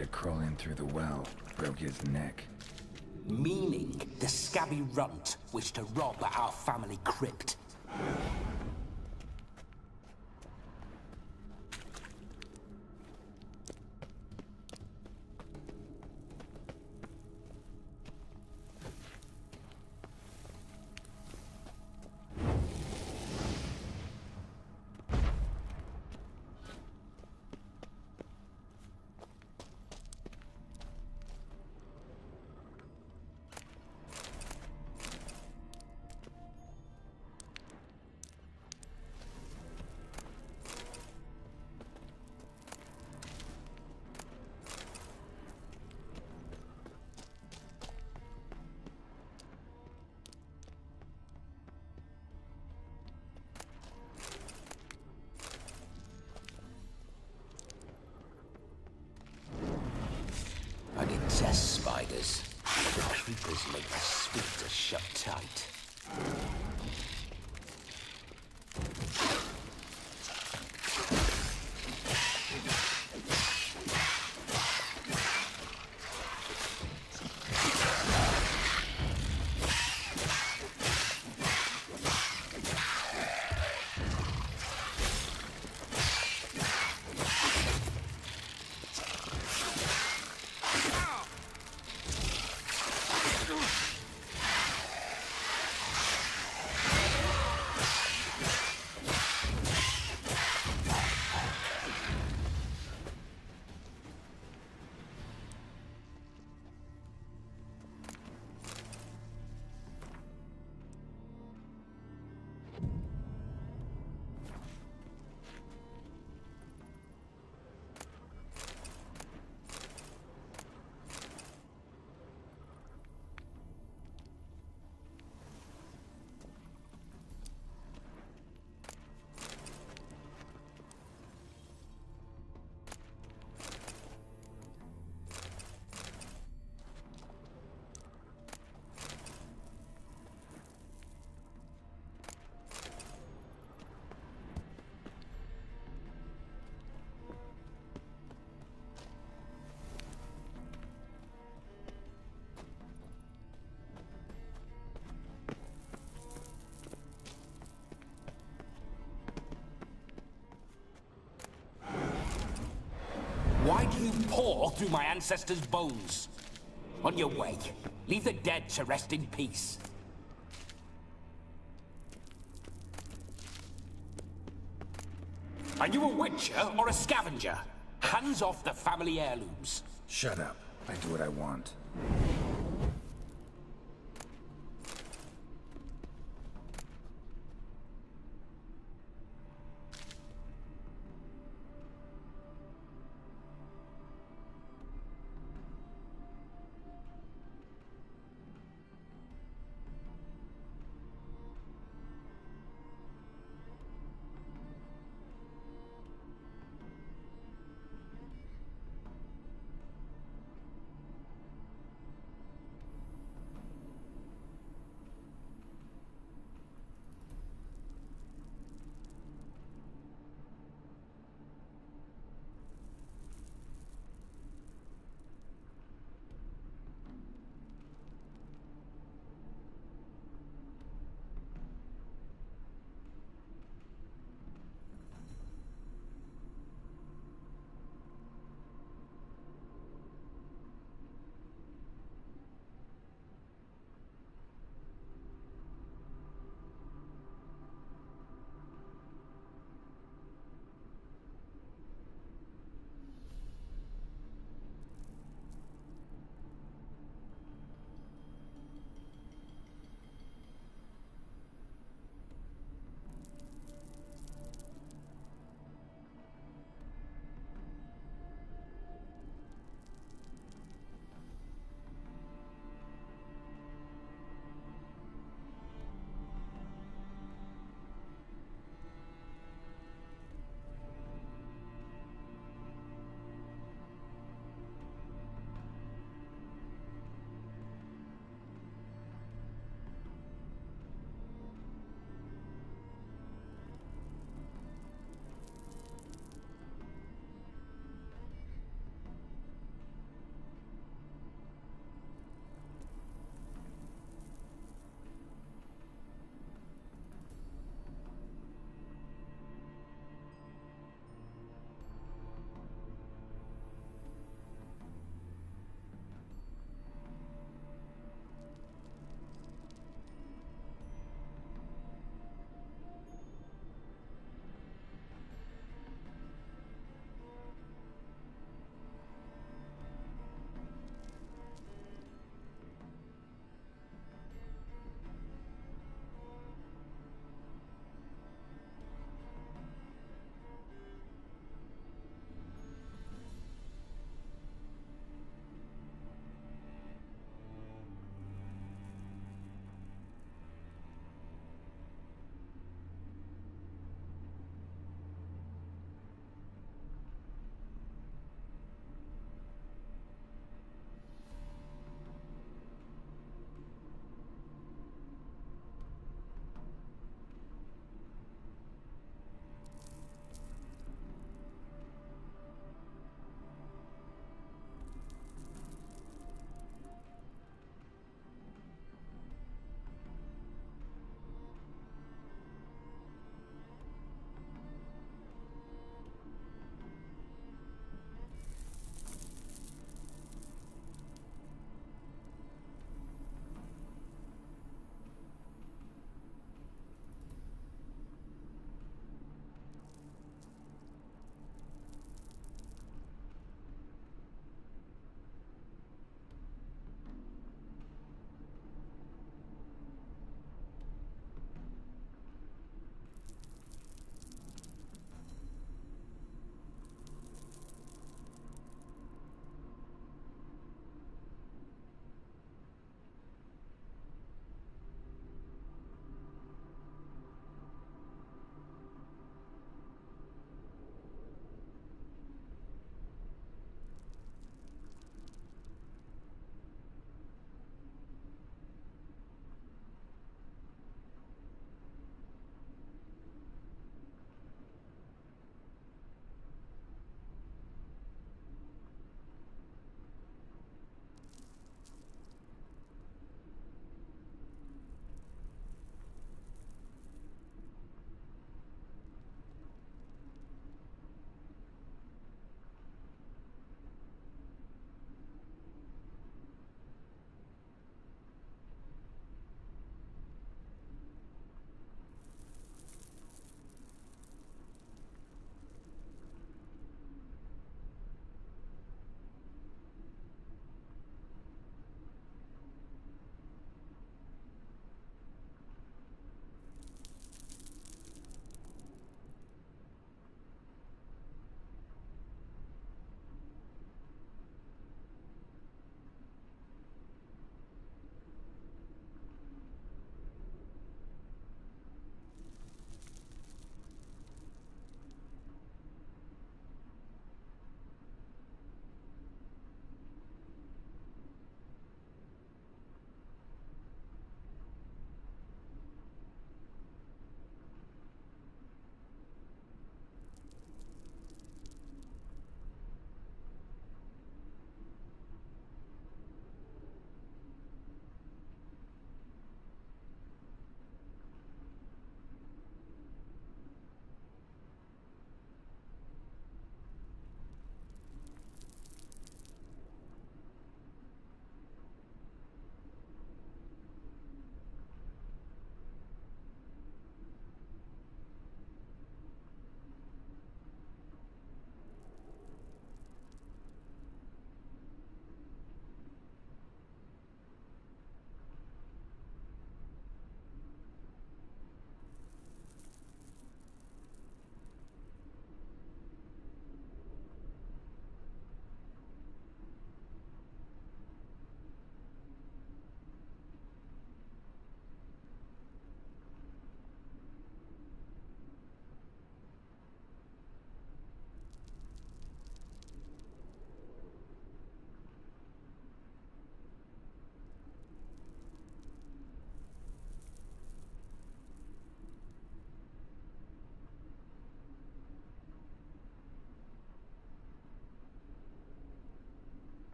to crawl in through the well, broke his neck. Meaning the scabby runt wished to rob our family crypt. I detest spiders. The creepers make the sphincter shut tight. Why do you paw through my ancestors' bones? On your way, leave the dead to rest in peace. Are you a witcher or a scavenger? Hands off the family heirlooms. Shut up. I do what I want.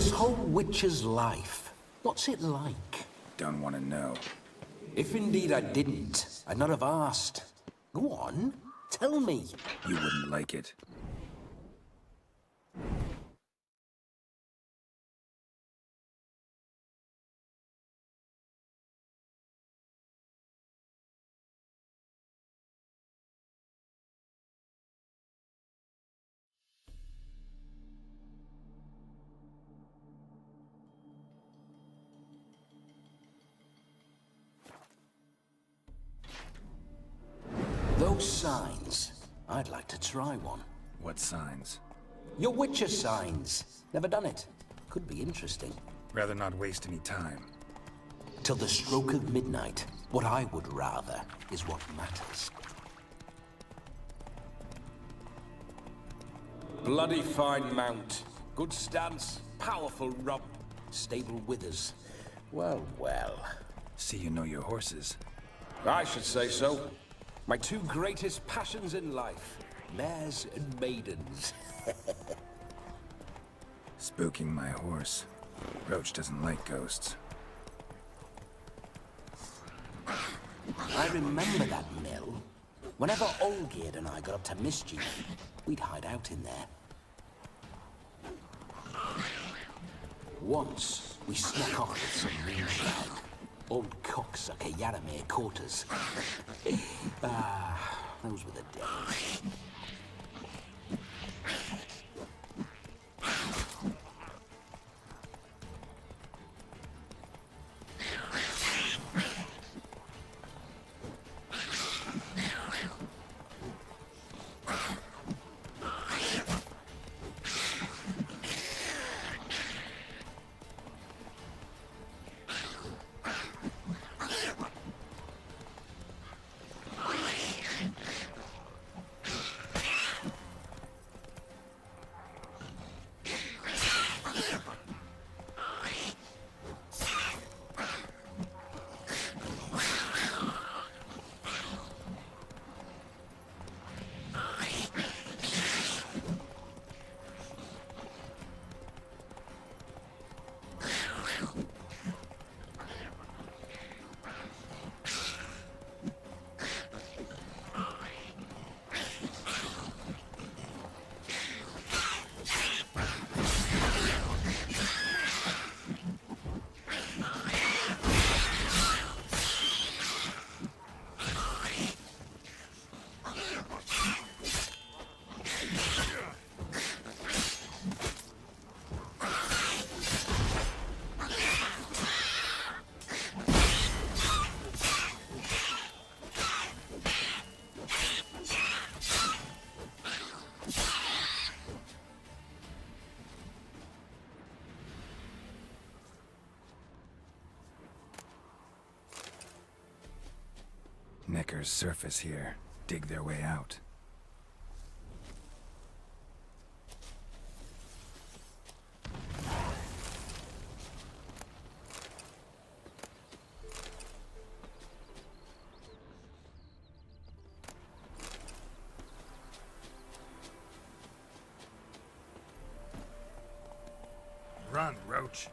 This whole witcher's life, what's it like? Don't want to know. If indeed I didn't, I'd not have asked. Go on, tell me. You wouldn't like it. Those signs, I'd like to try one. What signs? Your Witcher signs. Never done it. Could be interesting. Rather not waste any time. Till the stroke of midnight, what I would rather is what matters. Bloody fine mount. Good stance, powerful rump, stable withers. Well, well. See you know your horses. I should say so. My two greatest passions in life, mares and maidens. Spooking my horse. Roach doesn't like ghosts. I remember that mill. Whenever Olgierd and I got up to mischief, we'd hide out in there. Once, we snuck off with some moonshine. Old cocksucker Yaramir caught us. Those were the days. Neckers surface here. Dig their way out. Run, Roach.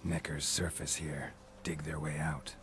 Neckers surface here, dig their way out.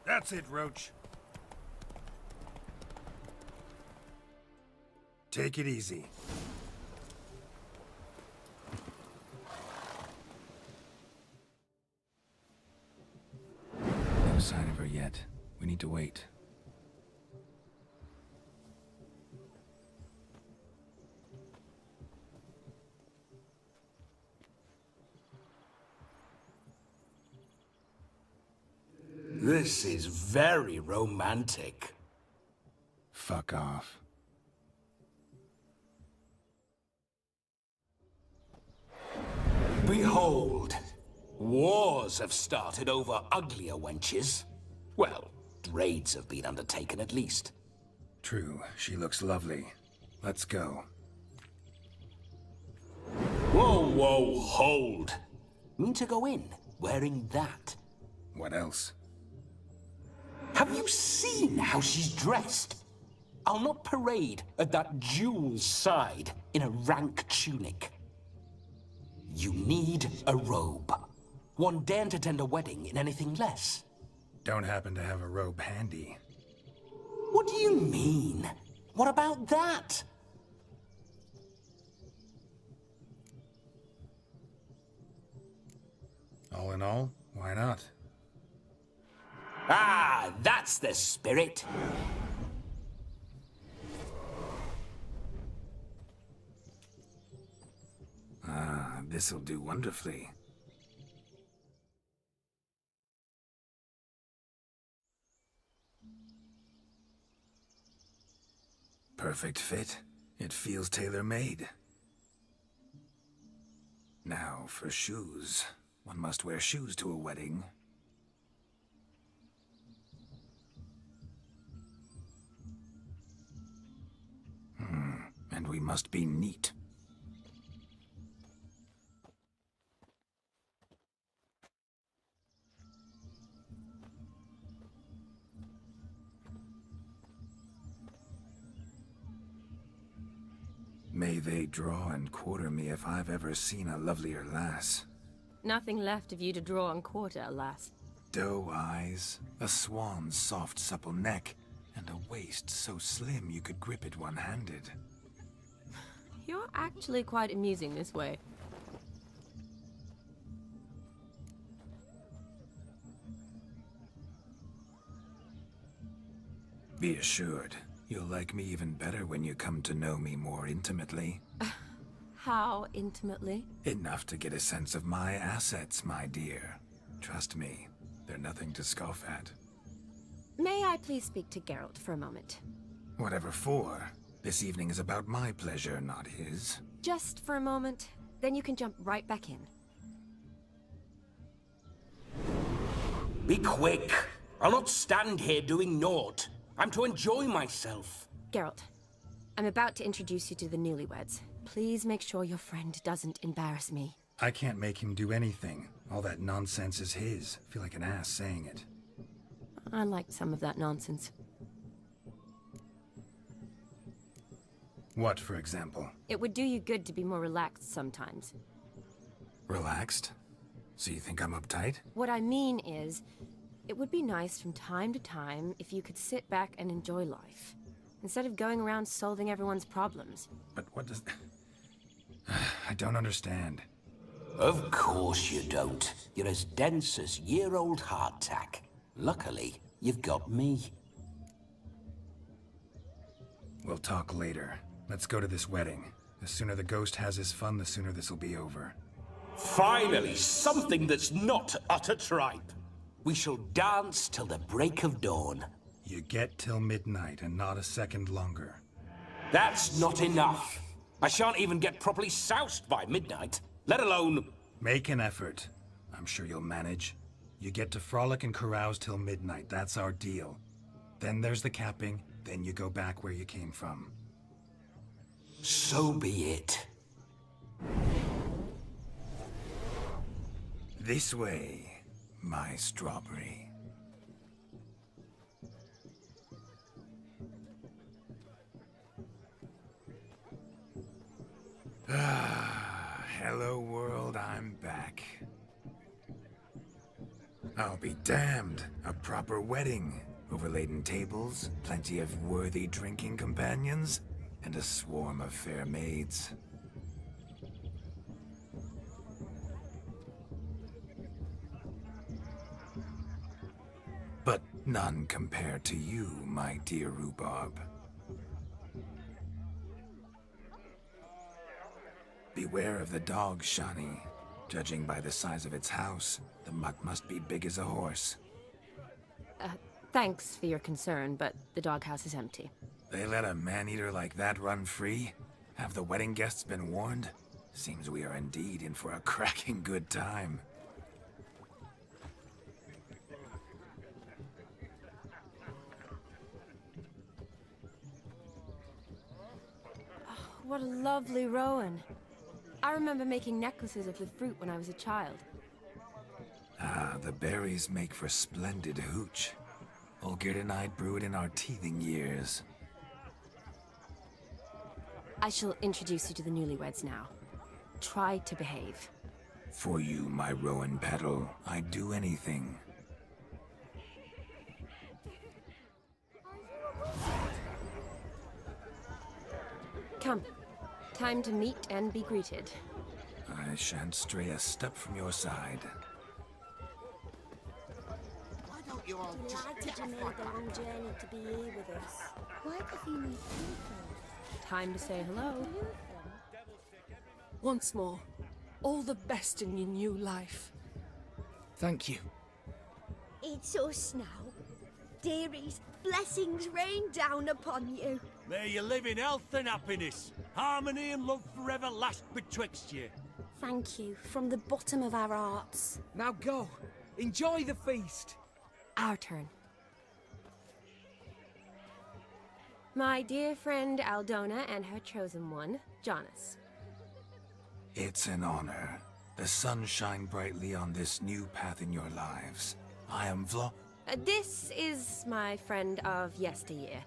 That's it, Roach. Take it easy. No sign of her yet. We need to wait. This is very romantic. Fuck off. Behold, wars have started over uglier wenches. Well, raids have been undertaken at least. True, she looks lovely. Let's go. Whoa, hold. Mean to go in, wearing that? What else? Have you seen how she's dressed? I'll not parade at that jewel's side in a rank tunic. You need a robe. One daren't attend a wedding in anything less. Don't happen to have a robe handy. What do you mean? What about that? All in all, why not? Ah, that's the spirit. Ah, this'll do wonderfully. Perfect fit. It feels tailor-made. Now for shoes. One must wear shoes to a wedding. And we must be neat. May they draw and quarter me if I've ever seen a lovelier lass. Nothing left of you to draw and quarter, alas. Doe eyes, a swan's soft supple neck, and a waist so slim you could grip it one-handed. You're actually quite amusing this way. Be assured, you'll like me even better when you come to know me more intimately. How intimately? Enough to get a sense of my assets, my dear. Trust me, they're nothing to scoff at. May I please speak to Geralt for a moment? Whatever for. This evening is about my pleasure, not his. Just for a moment, then you can jump right back in. Be quick. I'll not stand here doing naught. I'm to enjoy myself. Geralt, I'm about to introduce you to the newlyweds. Please make sure your friend doesn't embarrass me. I can't make him do anything. All that nonsense is his. Feel like an ass saying it. I liked some of that nonsense. What, for example? It would do you good to be more relaxed sometimes. Relaxed? So you think I'm uptight? What I mean is, it would be nice from time to time if you could sit back and enjoy life, instead of going around solving everyone's problems. But what does... I don't understand. Of course you don't. You're as dense as year-old hardtack. Luckily, you've got me. We'll talk later. Let's go to this wedding. The sooner the ghost has his fun, the sooner this'll be over. Finally, something that's not utter tripe. We shall dance till the break of dawn. You get till midnight and not a second longer. That's not enough. I shan't even get properly soused by midnight, let alone... Make an effort. I'm sure you'll manage. You get to frolic and carouse till midnight, that's our deal. Then there's the capping, then you go back where you came from. So be it. This way, my strawberry. Ah, hello world, I'm back. I'll be damned. A proper wedding. Overladen tables, plenty of worthy drinking companions, and a swarm of fair maids. But none compared to you, my dear rhubarb. Beware of the dog, Shani. Judging by the size of its house, the muck must be big as a horse. Thanks for your concern, but the doghouse is empty. They let a man-eater like that run free? Have the wedding guests been warned? Seems we are indeed in for a cracking good time. What a lovely rowan. I remember making necklaces of the fruit when I was a child. Ah, the berries make for splendid hooch. Olgerd and I brew it in our teething years. I shall introduce you to the newlyweds now. Try to behave. For you, my rowan petal, I'd do anything. Come. Time to meet and be greeted. I shan't stray a step from your side. Why don't you all just Delighted you made the long journey to be here with us. Why does he need people? Time to say hello. Once more, all the best in your new life. Thank you. It's us now. Dearies, blessings rain down upon you. May you live in health and happiness. Harmony and love forever last betwixt you. Thank you from the bottom of our hearts. Now go. Enjoy the feast. Our turn. My dear friend Aldona and her chosen one, Jonas. It's an honor. The sun shine brightly on this new path in your lives. I am This is my friend of yesteryear,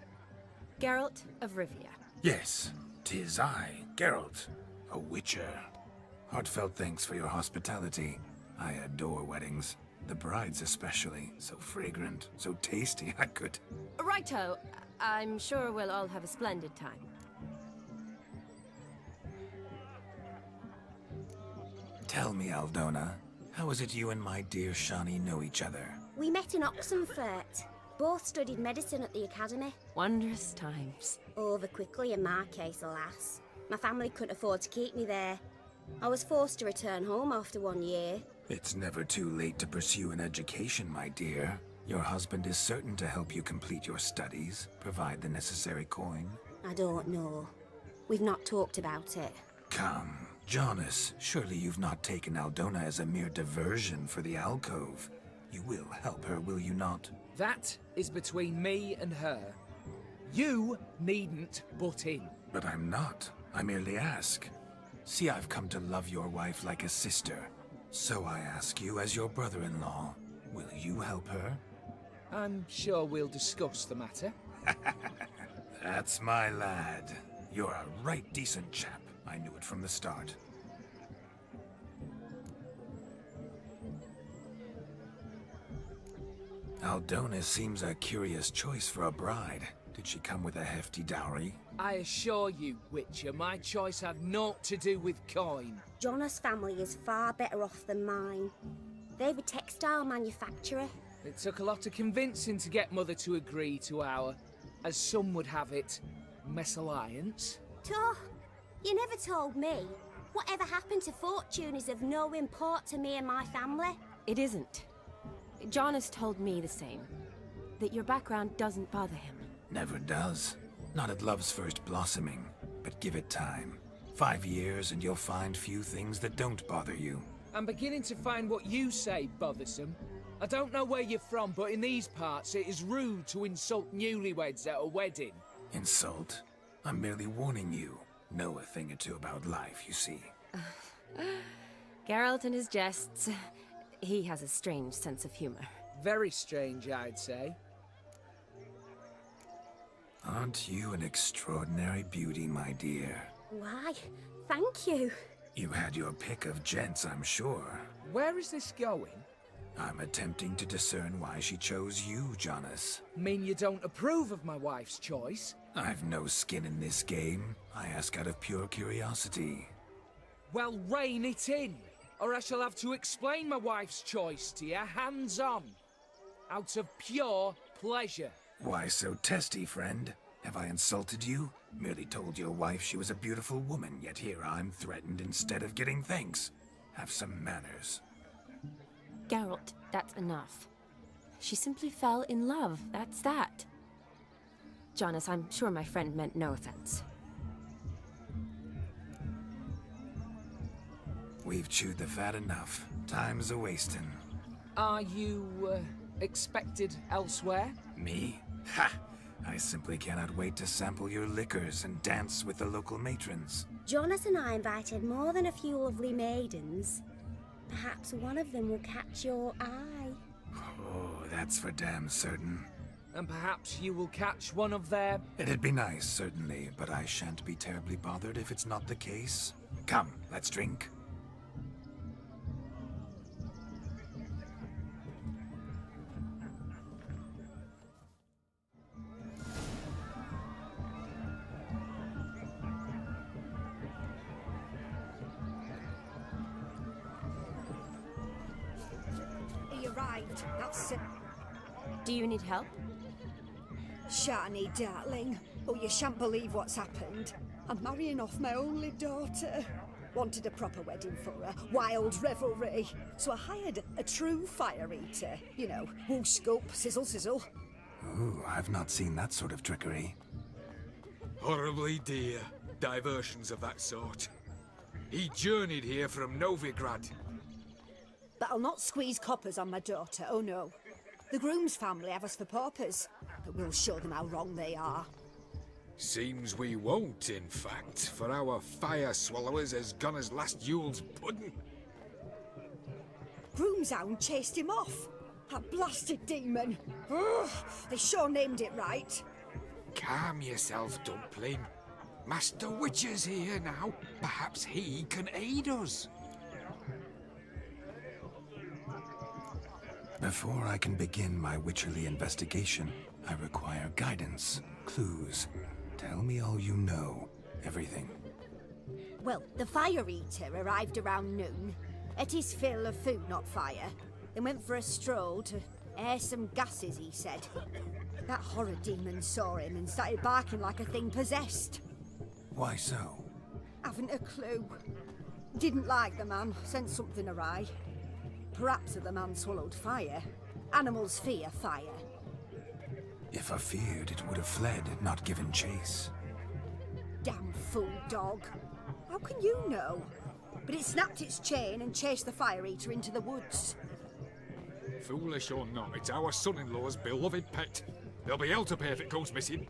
Geralt of Rivia. Yes, 'tis I, Geralt, a witcher. Heartfelt thanks for your hospitality. I adore weddings. The brides especially. So fragrant, so tasty, I could... Righto. I'm sure we'll all have a splendid time. Tell me, Aldona, how is it you and my dear Shani know each other? We met in Oxenfurt. Both studied medicine at the academy. Wondrous times. Over quickly in my case, alas. My family couldn't afford to keep me there. I was forced to return home after 1 year. It's never too late to pursue an education, my dear. Your husband is certain to help you complete your studies, provide the necessary coin. I don't know. We've not talked about it. Come, Jonas, surely you've not taken Aldona as a mere diversion for the alcove. You will help her, will you not? That is between me and her. You needn't butt in. But I'm not. I merely ask. See, I've come to love your wife like a sister. So I ask you as your brother-in-law, will you help her? I'm sure we'll discuss the matter. That's my lad. You're a right decent chap. I knew it from the start. Aldona seems a curious choice for a bride. Did she come with a hefty dowry? I assure you, Witcher, my choice had naught to do with coin. Jonas' family is far better off than mine. They're a textile manufacturer. It took a lot of convincing to get Mother to agree to our, as some would have it, mesalliance. Toh, you never told me. Whatever happened to fortune is of no import to me and my family. It isn't. John has told me the same. That your background doesn't bother him. Never does. Not at love's first blossoming. But give it time. 5 years and you'll find few things that don't bother you. I'm beginning to find what you say bothersome. I don't know where you're from, but in these parts it is rude to insult newlyweds at a wedding. Insult? I'm merely warning you. Know a thing or two about life, you see. Geralt and his jests. He has a strange sense of humor. Very strange, I'd say. Aren't you an extraordinary beauty, my dear? Why, thank you. You had your pick of gents, I'm sure. Where is this going? I'm attempting to discern why she chose you, Jonas. Mean you don't approve of my wife's choice? I've no skin in this game. I ask out of pure curiosity. Well, rein it in, or I shall have to explain my wife's choice to you hands-on. Out of pure pleasure. Why so testy, friend? Have I insulted you? Merely told your wife she was a beautiful woman, yet here I'm threatened instead of getting thanks. Have some manners. Geralt, that's enough. She simply fell in love, that's that. Jonas, I'm sure my friend meant no offense. We've chewed the fat enough. Time's a-wasting. Are you, expected elsewhere? Me? Ha! I simply cannot wait to sample your liquors and dance with the local matrons. Jonas and I invited more than a few lovely maidens. Perhaps one of them will catch your eye. Oh, that's for damn certain. And perhaps you will catch one of their... It'd be nice, certainly, but I shan't be terribly bothered if it's not the case. Come, let's drink. He arrived, that's it. Do you need help? Shani, darling. Oh, you shan't believe what's happened. I'm marrying off my only daughter. Wanted a proper wedding for her, wild revelry. So I hired a true fire eater. You know, whoosh, scoop, sizzle, sizzle. Ooh, I've not seen that sort of trickery. Horribly dear diversions of that sort. He journeyed here from Novigrad. But I'll not squeeze coppers on my daughter, oh no. The groom's family have us for paupers, but we'll show them how wrong they are. Seems we won't, in fact, for our fire swallowers has gone as last Yule's pudding. Groom's hound chased him off. That blasted demon. Ugh, they sure named it right. Calm yourself, Dumpling. Master Witcher's here now. Perhaps he can aid us. Before I can begin my witcherly investigation, I require guidance, clues. Tell me all you know. Everything. Well, the fire eater arrived around noon. Ate his fill of food, not fire. Then went for a stroll to air some gases, he said. That horror demon saw him and started barking like a thing possessed. Why so? Haven't a clue. Didn't like the man, sent something awry. Perhaps the man swallowed fire. Animals fear fire. If I feared, it would have fled, not given chase. Damn fool dog. How can you know? But it snapped its chain and chased the fire eater into the woods. Foolish or not, it's our son-in-law's beloved pet. There'll be hell to pay if it goes missing.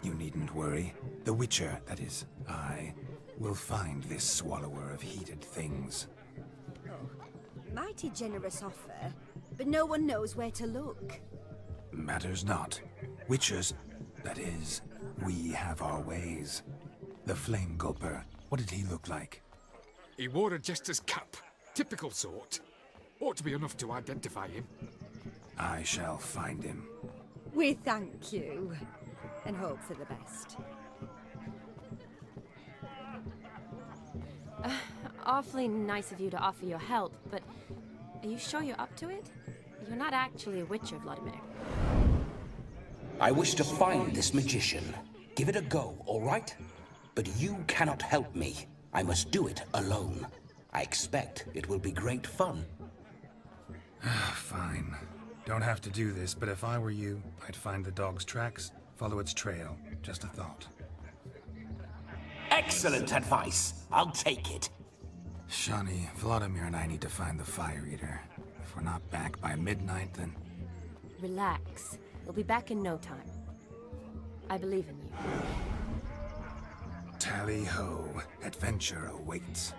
You needn't worry. The Witcher, that is, I, will find this swallower of heated things. Mighty generous offer, but no one knows where to look. Matters not. Witchers, that is, we have our ways. The Flame Gulper, what did he look like? He wore a jester's cap. Typical sort. Ought to be enough to identify him. I shall find him. We thank you, and hope for the best. Awfully nice of you to offer your help, but Are you sure you're up to it? You're not actually a witcher, Vladimir. I wish to find this magician. Give it a go, all right? But you cannot help me. I must do it alone. I expect it will be great fun. Fine. Don't have to do this, but if I were you, I'd find the dog's tracks, follow its trail. Just a thought. Excellent advice. I'll take it. Shani, Vladimir and I need to find the Fire Eater. If we're not back by midnight, then... Relax. We'll be back in no time. I believe in you. Tally-ho. Adventure awaits.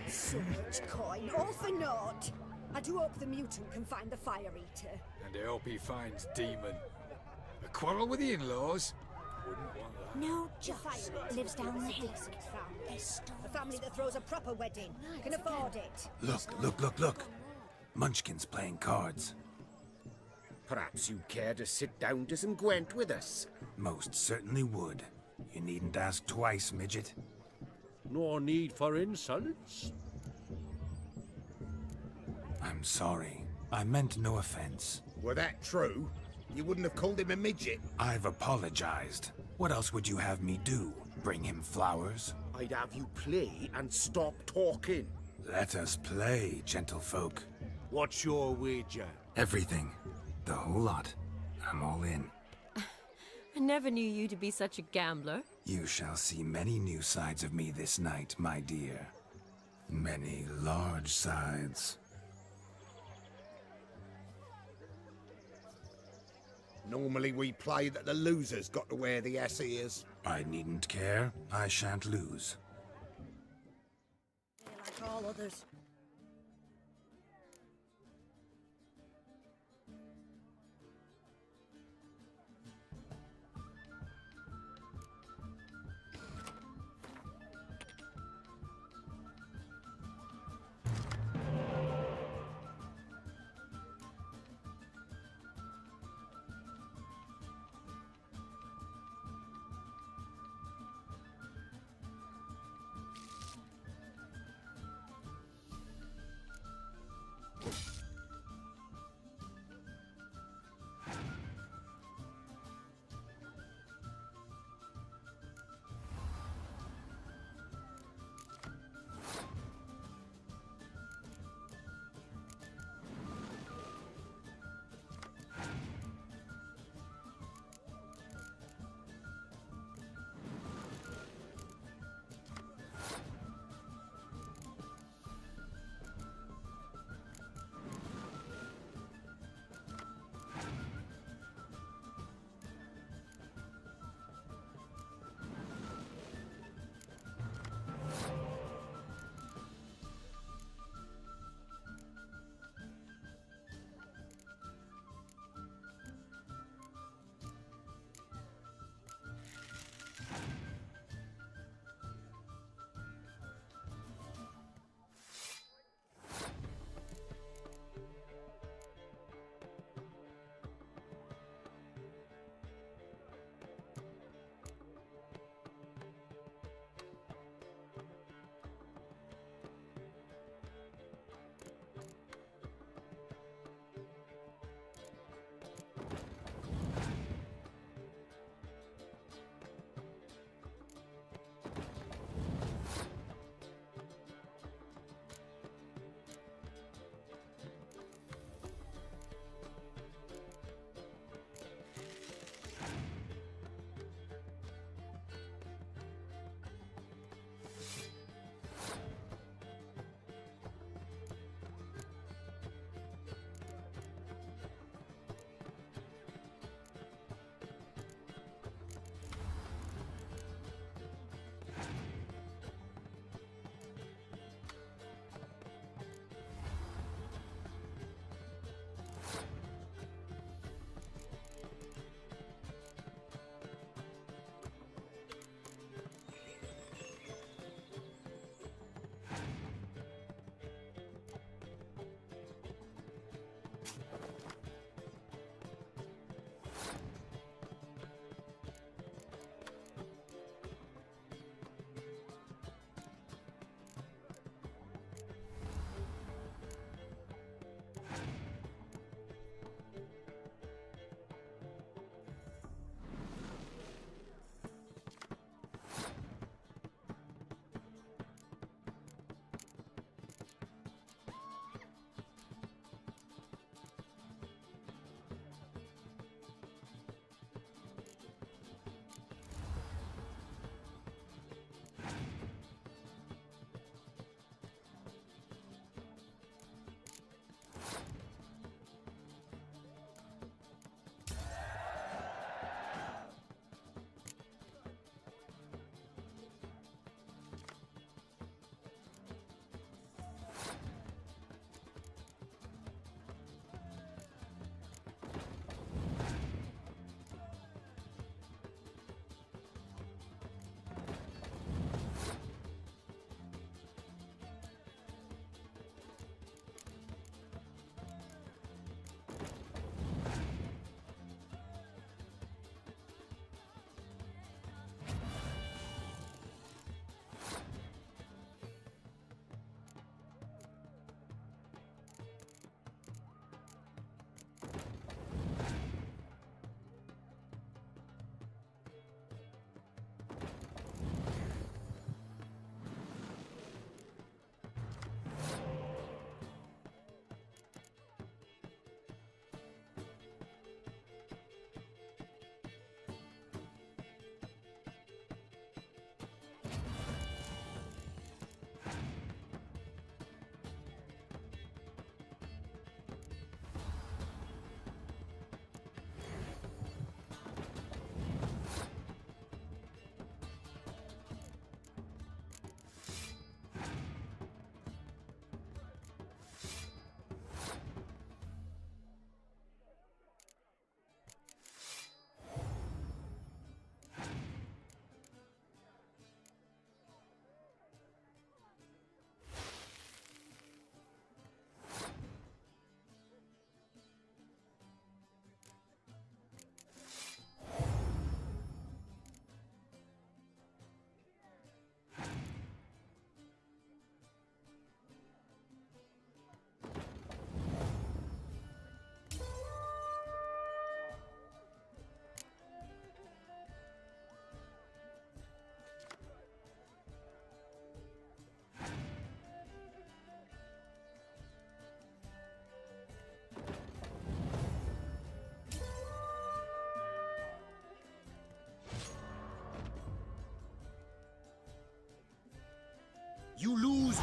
So much coin, all for naught. I do hope the mutant can find the Fire Eater. And I hope he finds Demon. A quarrel with the in-laws? Wouldn't want that. No, The just Fire Eater lives down the is a hill. decent family. A family that throws a proper wedding. Can afford it. Look. Munchkin's playing cards. Perhaps you'd care to sit down to some Gwent with us. Most certainly would. You needn't ask twice, midget. No need for insolence. I'm sorry. I meant no offense. Were that true, you wouldn't have called him a midget. I've apologized. What else would you have me do? Bring him flowers? I'd have you play and stop talking. Let us play, gentlefolk. What's your wager? Everything. The whole lot. I'm all in. I never knew you to be such a gambler. You shall see many new sides of me this night, my dear. Many large sides. Normally we play that the loser's got to wear the ass ears. I needn't care. I shan't lose. Like all others.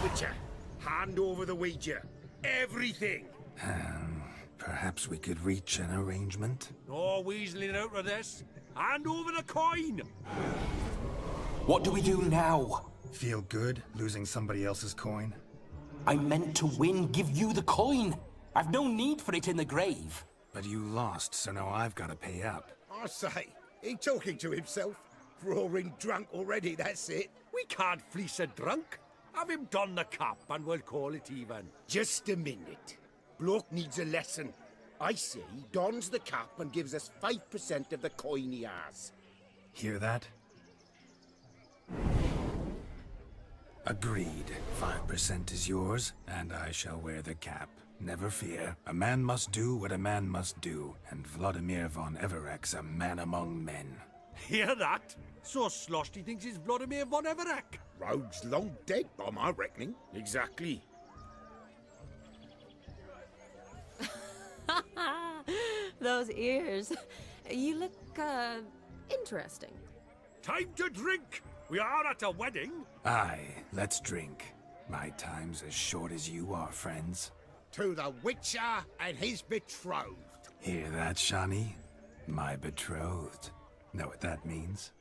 Witcher, hand over the wager. Everything. Perhaps we could reach an arrangement? No weaseling out of this. Hand over the coin. What do we do now? Feel good losing somebody else's coin? I meant to win, give you the coin. I've no need for it in the grave. But you lost, so now I've got to pay up. I say, he talking to himself. Roaring drunk already, that's it. We can't fleece a drunk. Have him don the cap and we'll call it even. Just a minute. Bloke needs a lesson. I say he dons the cap and gives us 5% of the coin he has. Hear that? Agreed. 5% is yours, and I shall wear the cap. Never fear. A man must do what a man must do, and Vladimir von Everek's a man among men. Hear that? So sloshed he thinks he's Vladimir von Everek. Rogue's long dead, by my reckoning. Exactly. Those ears. You look, interesting. Time to drink. We are at a wedding. Aye, let's drink. My time's as short as you are, friends. To the Witcher and his betrothed. Hear that, Shani? My betrothed. Know what that means?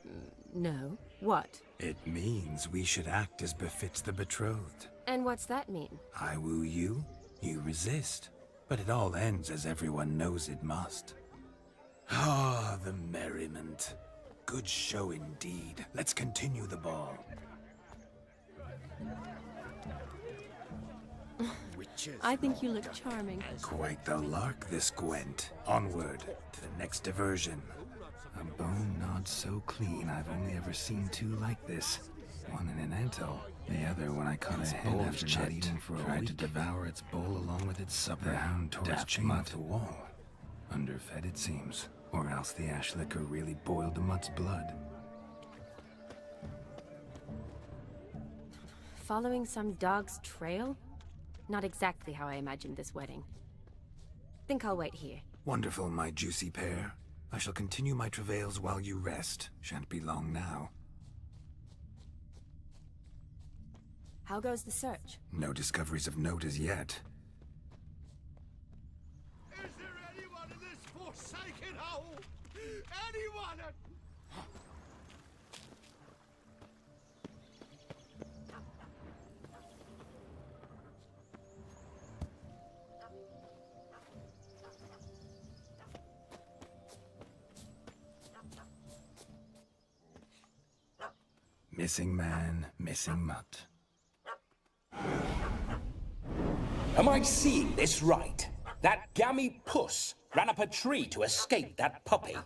No. What? It means we should act as befits the betrothed. And what's that mean? I woo you, you resist. But it all ends as everyone knows it must. Ah, the merriment. Good show indeed. Let's continue the ball. I think you look charming. Quite the lark, this Gwent. Onward to the next diversion. A bone gnawed so clean I've only ever seen two like this. One in an antle, the other when I caught a hen after not eating for a week. To devour its bowl along with its supper. The hound tore its chain off the wall. Underfed it seems, or else the ash liquor really boiled the mutt's blood. Following some dog's trail? Not exactly how I imagined this wedding. Think I'll wait here. Wonderful, my juicy pair. I shall continue my travails while you rest. Shan't be long now. How goes the search? No discoveries of note as yet. Is there anyone in this forsaken hole? Anyone? Missing man, missing mutt. Am I seeing this right? That gammy puss ran up a tree to escape that puppy.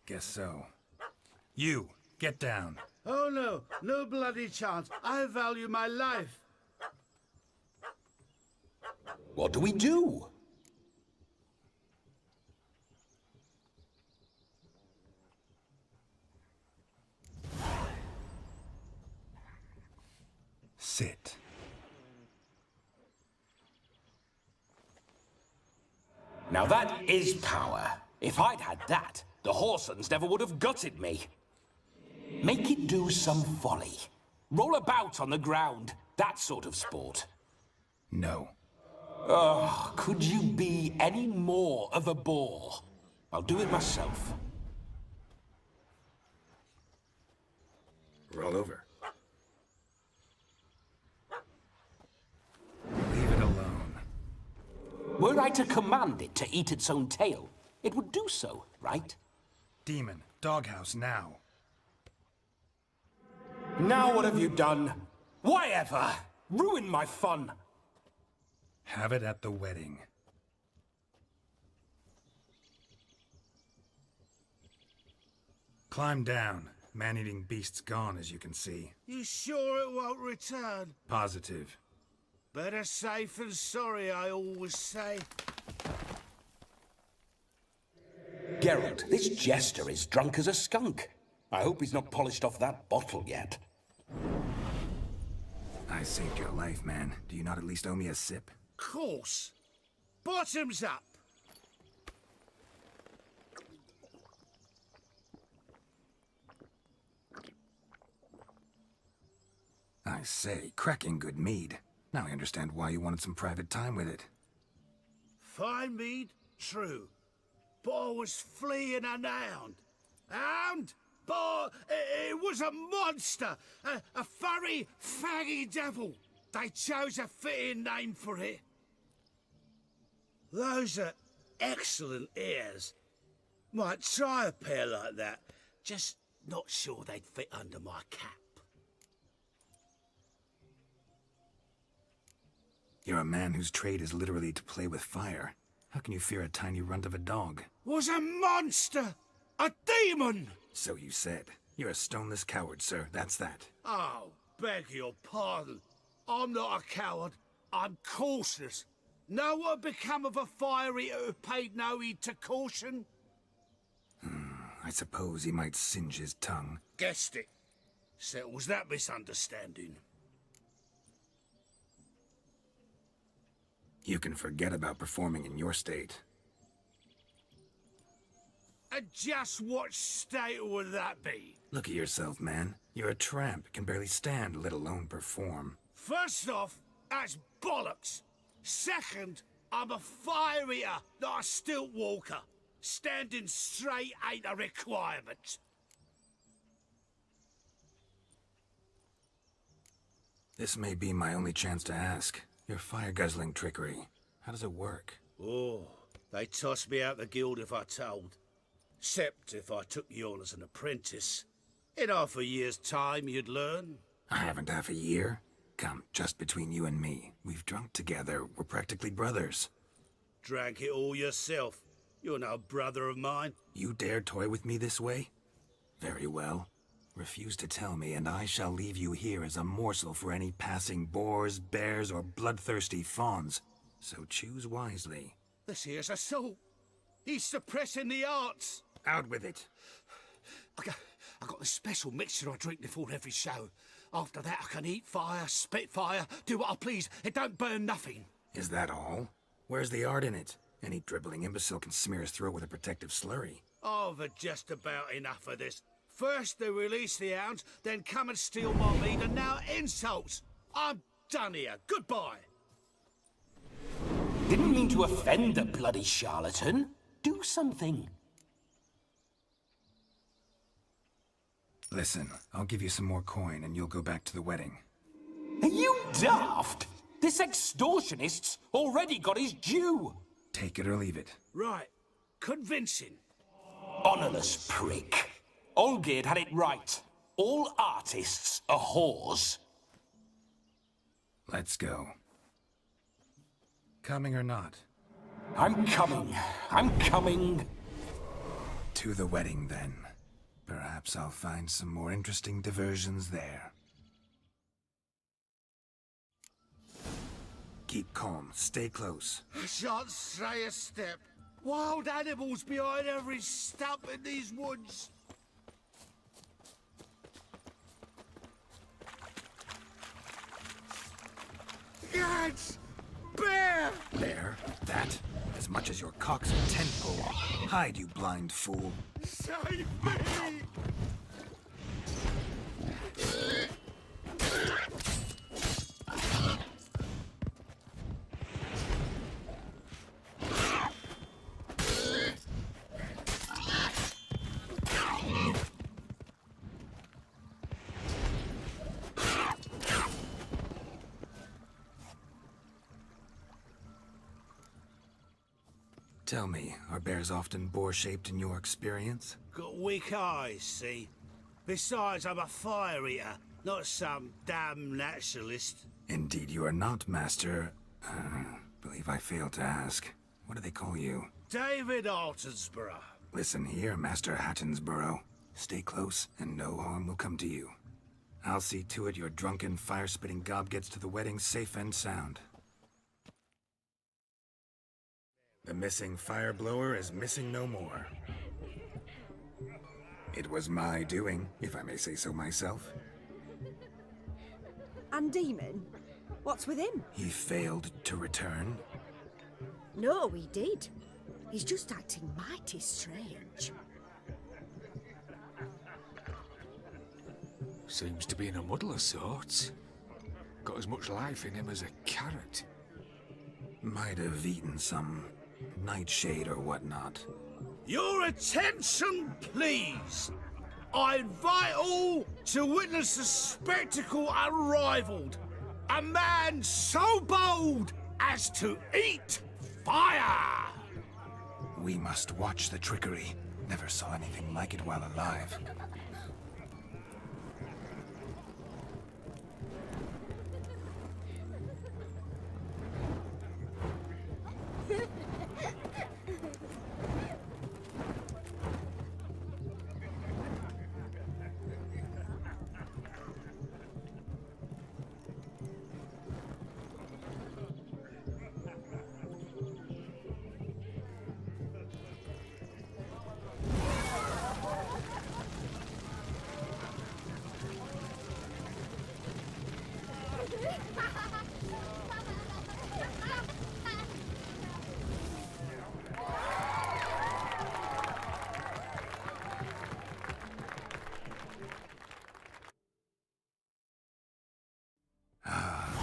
Guess so. You, get down. Oh no, no bloody chance. I value my life. What do we do? Sit. Now that is power. If I'd had that, the Horsons never would have gutted me. Make it do some folly. Roll about on the ground. That sort of sport. No. Oh, could you be any more of a bore? I'll do it myself. Roll over. Leave it alone. Were I to command it to eat its own tail, it would do so, right? Demon, doghouse now. Now what have you done? Why ever? Ruin my fun. Have it at the wedding. Climb down. Man-eating beast's gone, as you can see. You sure it won't return? Positive. Better safe than sorry, I always say. Geralt, this jester is drunk as a skunk. I hope he's not polished off that bottle yet. I saved your life, man. Do you not at least owe me a sip? Course. Bottoms up. say, cracking good mead. Now I understand why you wanted some private time with it. Fine mead, true. But I was fleeing an hound. Hound? But it was a monster! A furry, faggy devil! They chose a fitting name for it. Those are excellent ears. Might try a pair like that. Just not sure they'd fit under my cap. You're a man whose trade is literally to play with fire. How can you fear a tiny runt of a dog? Was a monster! A demon! So you said. You're a stoneless coward, sir. That's that. Oh, beg your pardon. I'm not a coward. I'm cautious. Know what become of a fire eater who paid no heed to caution? I suppose he might singe his tongue. Guessed it. Settles that misunderstanding. You can forget about performing in your state. And just what state would that be? Look at yourself, man. You're a tramp, can barely stand, let alone perform. First off, that's bollocks. Second, I'm a fire eater, not a stilt walker. Standing straight ain't a requirement. This may be my only chance to ask. Your fire-guzzling trickery. How does it work? Oh, they toss me out the guild if I told. Except if I took you on as an apprentice. In half a year's time, you'd learn. I haven't half a year. Come, just between you and me. We've drunk together. We're practically brothers. Drank it all yourself. You're no brother of mine. You dare toy with me this way? Very well. Refuse to tell me, and I shall leave you here as a morsel for any passing boars, bears, or bloodthirsty fawns. So choose wisely. This here's assault. He's suppressing the arts. Out with it. I got the special mixture I drink before every show. After that, I can eat fire, spit fire, do what I please. It don't burn nothing. Is that all? Where's the art in it? Any dribbling imbecile can smear his throat with a protective slurry. I've had just about enough of this. First they release the hounds, then come and steal my meat, and now insults. I'm done here. Goodbye. Didn't mean to offend the bloody charlatan. Do something. Listen, I'll give you some more coin and you'll go back to the wedding. Are you daft? This extortionist's already got his due. Take it or leave it. Right. Convincing. Honourless prick. Olgerd had it right. All artists are whores. Let's go. Coming or not? I'm coming. I'm coming. To the wedding, then. Perhaps I'll find some more interesting diversions there. Keep calm. Stay close. I shan't stray a step. Wild animals behind every stump in these woods. Gads! Bear! Bear? That? As much as your cock's a tentpole. Hide, you blind fool. Save me! Tell me, are bears often boar-shaped in your experience? Got weak eyes, see? Besides, I'm a fire eater, not some damn naturalist. Indeed you are not, Master... believe I failed to ask. What do they call you? David Altonsborough. Listen here, Master Hattonsborough. Stay close, and no harm will come to you. I'll see to it your drunken, fire-spitting gob gets to the wedding safe and sound. The missing fire blower is missing no more. It was my doing, if I may say so myself. And Demon? What's with him? He failed to return. No, he did. He's just acting mighty strange. Seems to be in a muddle of sorts. got as much life in him as a carrot. Might have eaten some nightshade or whatnot. Your attention, please. I invite all to witness a spectacle unrivaled. A man so bold as to eat fire! We must watch the trickery. Never saw anything like it while alive.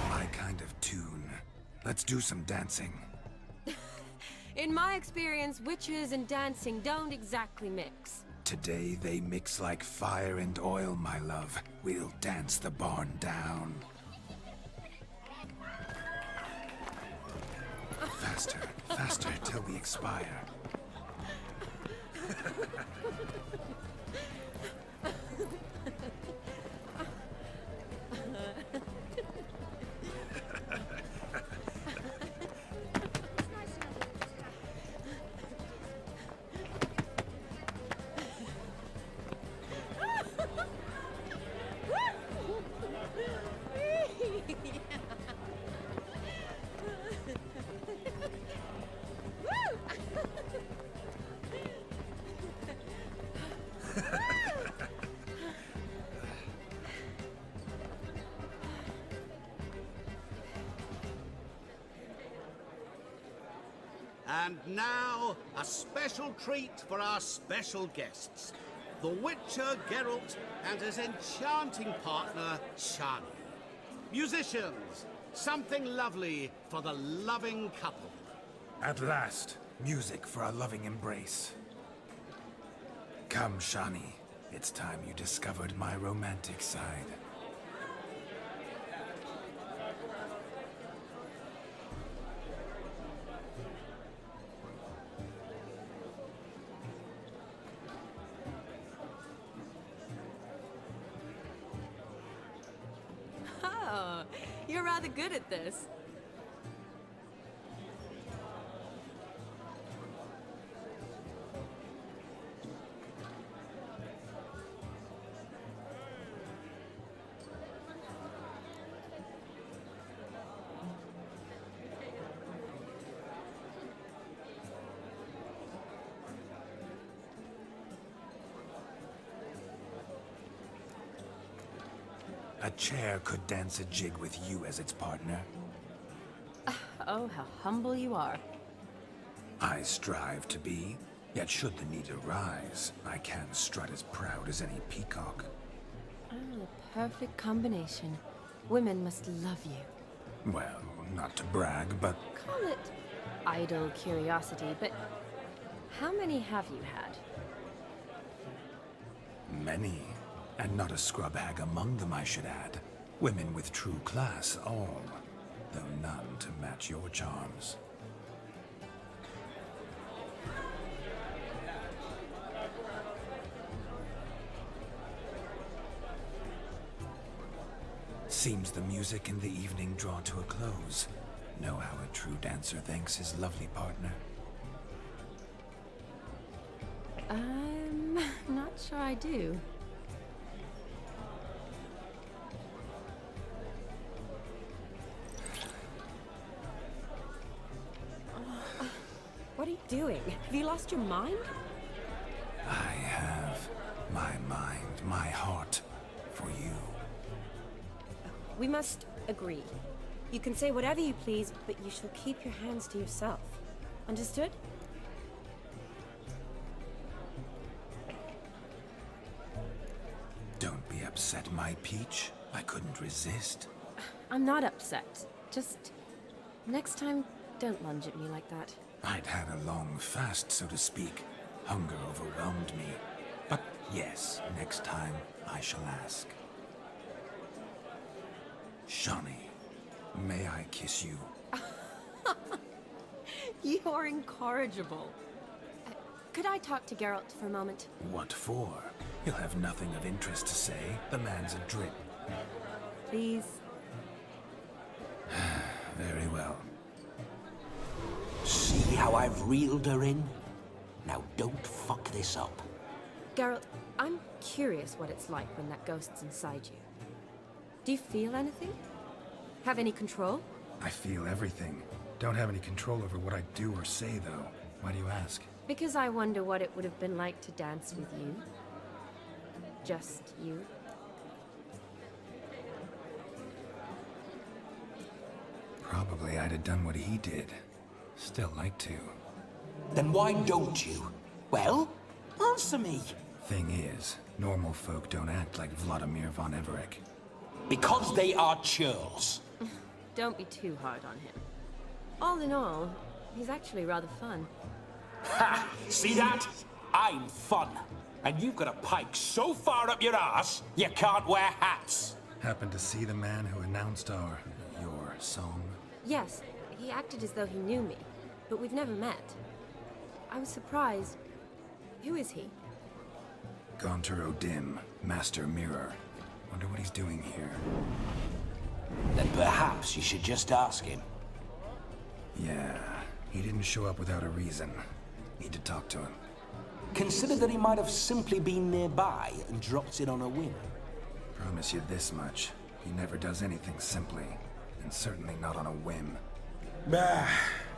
My kind of tune. Let's do some dancing. In my experience, witches and dancing don't exactly mix. Today they mix like fire and oil, my love. We'll dance the barn down. Faster, faster till we expire. And now, a special treat for our special guests. The Witcher Geralt and his enchanting partner, Shani. Musicians, something lovely for the loving couple. At last, music for a loving embrace. Come, Shani. It's time you discovered my romantic side. Oh, you're rather good at this. A chair could dance a jig with you as its partner. Oh, how humble you are. I strive to be, yet should the need arise, I can strut as proud as any peacock. Oh, the perfect combination. Women must love you. Well, not to brag, but Call it idle curiosity, but how many have you had? many. And not a scrub hag among them, I should add. Women with true class, all. Though none to match your charms. Seems the music and the evening draw to a close. Know how a true dancer thanks his lovely partner. I'm not sure I do. What are you doing? Have you lost your mind? I have my mind, my heart for you. We must agree. You can say whatever you please, but you shall keep your hands to yourself. Understood? Don't be upset, my peach. I couldn't resist. I'm not upset. Just next time, don't lunge at me like that. I'd had a long fast, so to speak. Hunger overwhelmed me. But yes, next time I shall ask. Shawnee, may I kiss you? You're incorrigible. Could I talk to Geralt for a moment? What for? He'll have nothing of interest to say. The man's a drip. Please? Very well. See how I've reeled her in? Now don't fuck this up. Geralt, I'm curious what it's like when that ghost's inside you. Do you feel anything? Have any control? I feel everything. Don't have any control over what I do or say, though. Why do you ask? Because I wonder what it would have been like to dance with you. Just you. Probably I'd have done what he did. Still like to. Then why don't you? Well, answer me. Thing is, normal folk don't act like Vladimir von Everec. Because they are churls. Don't be too hard on him. All in all, he's actually rather fun. Ha! See that? I'm fun. And you've got a pike so far up your ass, you can't wear hats. Happened to see the man who announced your song? Yes, he acted as though he knew me, but we've never met. I was surprised. Who is he? Gaunter O'Dim, Master Mirror. Wonder what he's doing here. Then perhaps you should just ask him. Yeah, he didn't show up without a reason. Need to talk to him. Consider that he might have simply been nearby and dropped in on a whim. Promise you this much. He never does anything simply. And certainly not on a whim. Bah!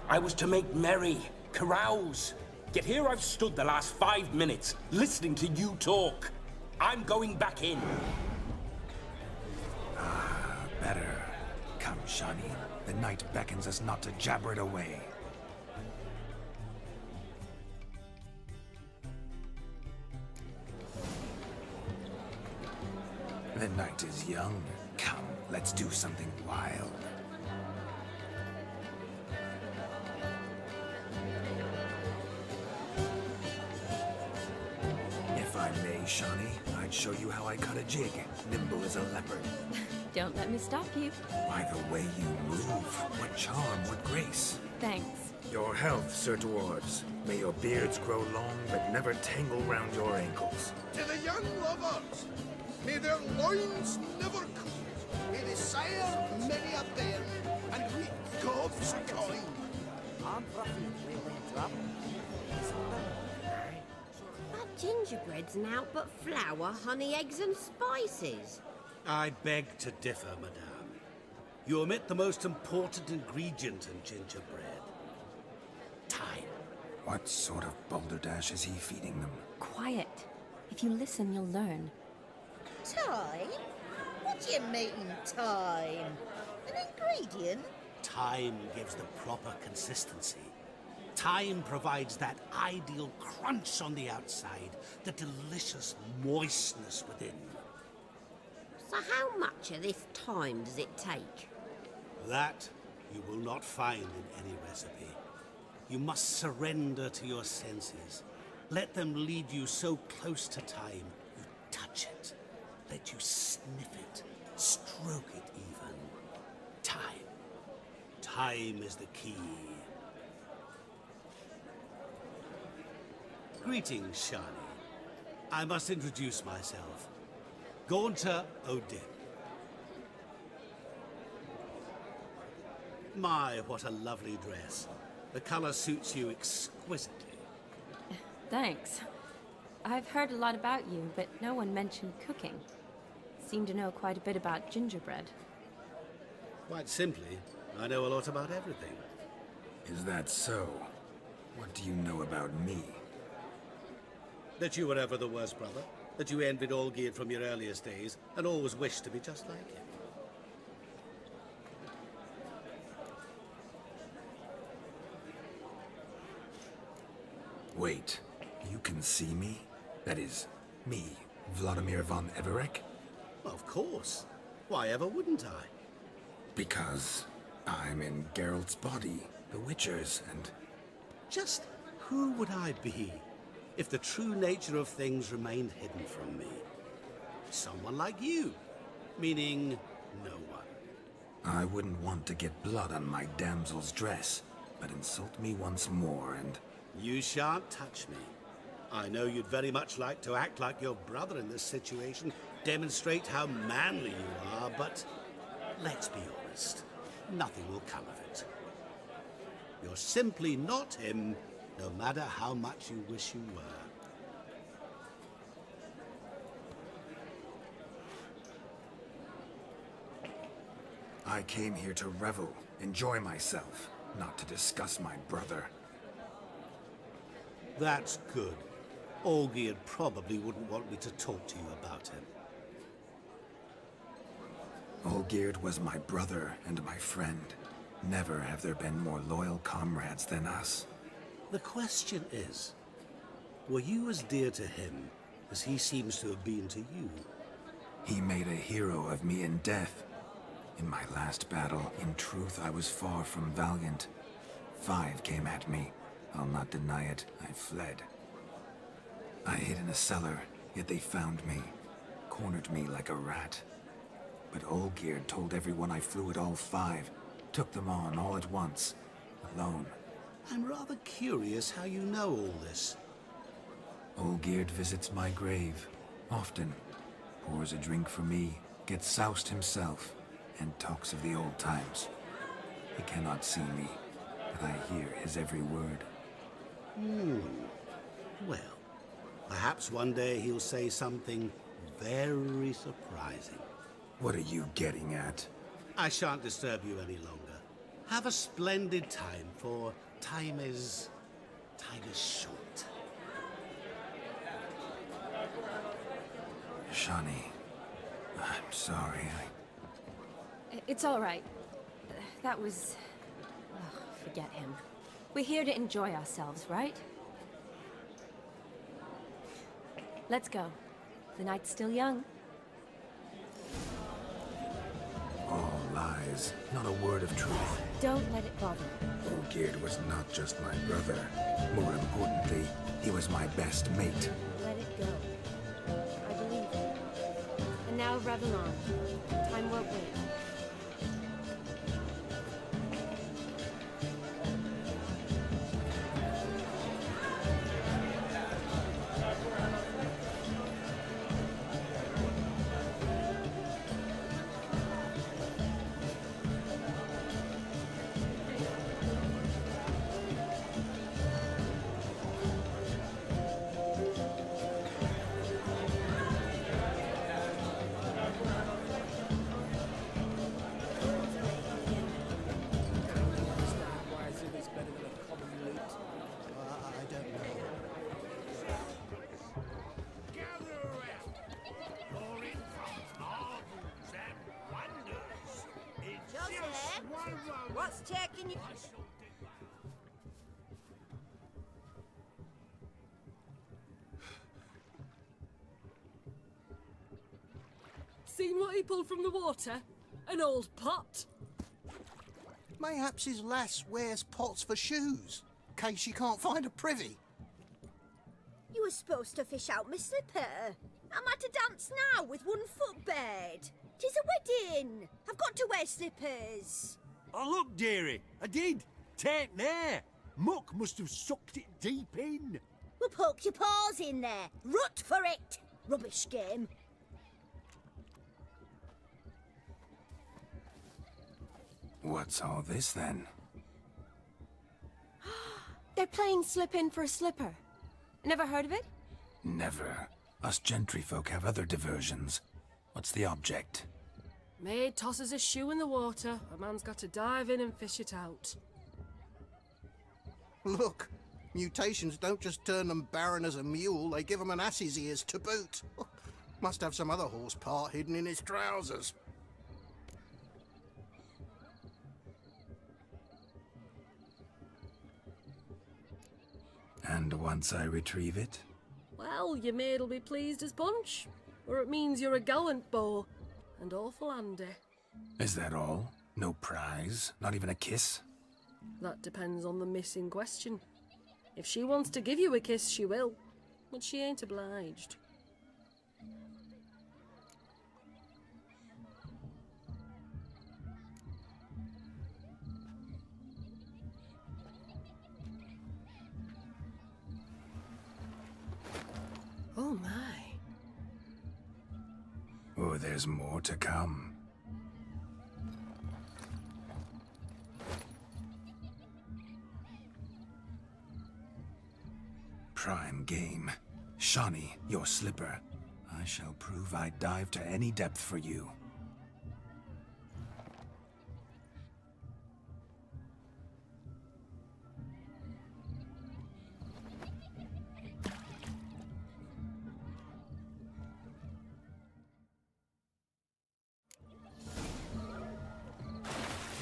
I was to make merry, carouse. Yet here I've stood the last 5 minutes, listening to you talk. I'm going back in. Better. Come, Shawnee. The night beckons us not to jabber it away. The night is young. Come, let's do something wild. If I may, Shawnee, I'd show you how I cut a jig, nimble as a leopard. Don't let me stop you. By the way you move, what charm, what grace. Thanks. Your health, Sir Dwarves. May your beards grow long, but never tangle round your ankles. To the young lovers, may their loins never cool. May they sire many a bairn and reap gobs of coin. That gingerbread's naught but flour, honey, eggs and spices. I beg to differ, madame. You omit the most important ingredient in gingerbread. Time. What sort of balderdash is he feeding them? Quiet. If you listen, you'll learn. Time? What do you mean, time? An ingredient? Time gives the proper consistency. Time provides that ideal crunch on the outside, the delicious moistness within. So how much of this time does it take? That you will not find in any recipe. You must surrender to your senses. Let them lead you so close to time, you touch it. Let you sniff it, stroke it even. Time. Time is the key. Greetings, Shawnee. I must introduce myself. Gaunter O'Dim. My, what a lovely dress. The color suits you exquisitely. Thanks. I've heard a lot about you, but no one mentioned cooking. Seem to know quite a bit about gingerbread. Quite simply, I know a lot about everything. Is that so? What do you know about me? That you were ever the worst brother. That you envied Olgierd from your earliest days, and always wished to be just like him. Wait, you can see me? That is, me, Vladimir von Everec? Of course. Why ever wouldn't I? Because I'm in Geralt's body, the Witcher's, and... Just who would I be if the true nature of things remained hidden from me? Someone like you, meaning no one. I wouldn't want to get blood on my damsel's dress, but insult me once more and... You shan't touch me. I know you'd very much like to act like your brother in this situation, demonstrate how manly you are, but let's be honest, nothing will come of it. You're simply not him, no matter how much you wish you were. I came here to revel, enjoy myself, not to discuss my brother. That's good. Olgierd probably wouldn't want me to talk to you about him. Olgierd was my brother and my friend. Never have there been more loyal comrades than us. The question is, were you as dear to him as he seems to have been to you? He made a hero of me in death. In my last battle, in truth, I was far from valiant. 5 came at me. I'll not deny it, I fled. I hid in a cellar, yet they found me, cornered me like a rat. But Olgierd told everyone I flew at all 5, took them on all at once, alone. I'm rather curious how you know all this. Olgierd visits my grave, often. Pours a drink for me, gets soused himself, and talks of the old times. He cannot see me, but I hear his every word. Well, perhaps one day he'll say something very surprising. What are you getting at? I shan't disturb you any longer. Have a splendid time, for time is short. Shani, I'm sorry, It's all right. That was... Oh, forget him. We're here to enjoy ourselves, right? Let's go. The night's still young. All lies, not a word of truth. Don't let it bother you. Olgierd was not just my brother. More importantly, he was my best mate. Let it go. I believe you. And now revel on. Time won't wait. What's taking you? Seen what he pulled from the water? An old pot? Mayhaps his lass wears pots for shoes, in case she can't find a privy. You were supposed to fish out my slipper. I'm at a dance now with one foot bared. 'Tis a wedding. I've got to wear slippers. Oh, look, dearie, I did. Take there. Muck must have sucked it deep in. Well, poke your paws in there. Rut for it. Rubbish game. What's all this then? They're playing slip in for a slipper. Never heard of it? Never. Us gentry folk have other diversions. What's the object? Maid tosses a shoe in the water. A man's got to dive in and fish it out. Look, mutations don't just turn them barren as a mule, they give them an ass's ears to boot. Must have some other horse part hidden in his trousers. And once I retrieve it? Well, your maid'll be pleased as punch. Or it means you're a gallant beau. And awful handy. Is that all? No prize? Not even a kiss? That depends on the miss in question. If she wants to give you a kiss, she will. But she ain't obliged. Oh my. Oh, there's more to come. Prime game. Shawnee, your slipper. I shall prove I'd dive to any depth for you.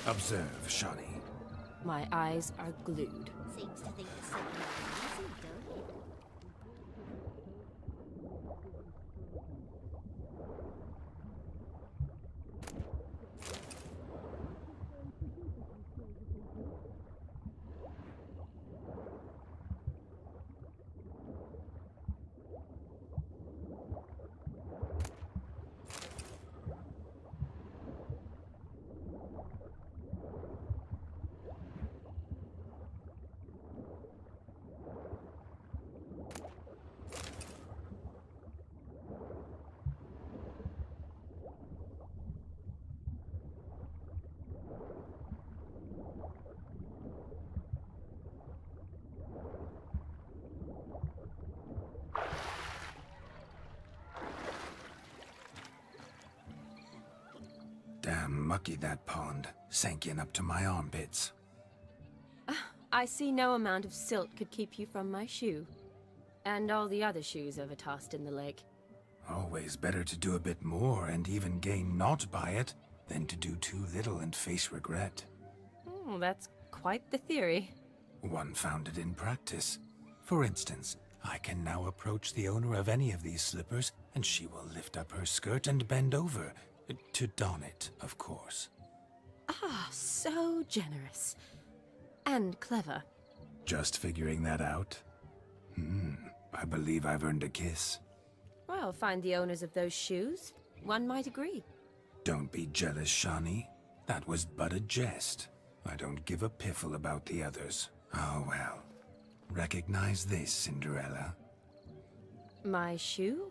Observe, Shawnee. My eyes are glued. Seems to think the same easy, don't it? Damn mucky, that pond. Sank in up to my armpits. I see no amount of silt could keep you from my shoe. And all the other shoes overtossed in the lake. Always better to do a bit more and even gain naught by it than to do too little and face regret. Oh, that's quite the theory. One founded in practice. For instance, I can now approach the owner of any of these slippers, and she will lift up her skirt and bend over. To don it, of course. Ah, so generous. And clever. Just figuring that out? I believe I've earned a kiss. Well, find the owners of those shoes. One might agree. Don't be jealous, Shawnee. That was but a jest. I don't give a piffle about the others. Oh well. Recognize this, Cinderella. My shoe?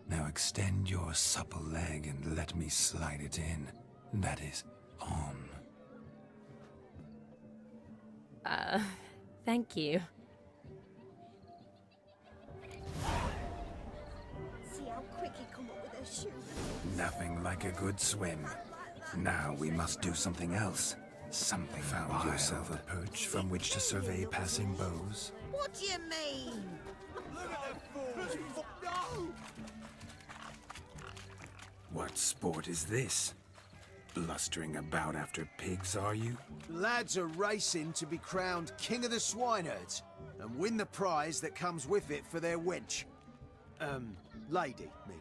Now extend your supple leg and let me slide it in. That is, on. Thank you. See how quick he come up with his shoes? Nothing like a good swim. Now we must do something else. Something Found yourself a perch from which to survey passing bows? What do you mean? Look at them fools! No! What sport is this? Blustering about after pigs, are you? Lads are racing to be crowned King of the Swineherds and win the prize that comes with it for their wench. Lady, maybe.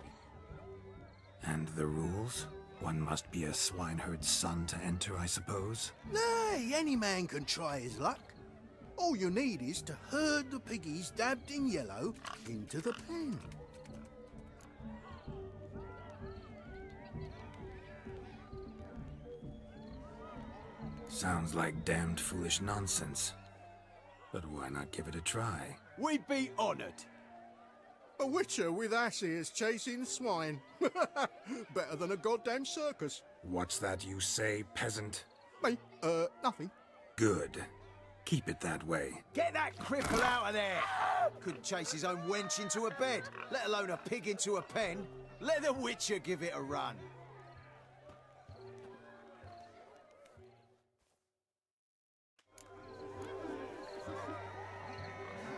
And the rules? One must be a swineherd's son to enter, I suppose? Nay, any man can try his luck. All you need is to herd the piggies dabbed in yellow into the pen. Sounds like damned foolish nonsense. But why not give it a try? We'd be honoured. A witcher with asses chasing swine. Better than a goddamn circus. What's that you say, peasant? Me? Nothing. Good. Keep it that way. Get that cripple out of there! Couldn't chase his own wench into a bed, let alone a pig into a pen. Let the witcher give it a run.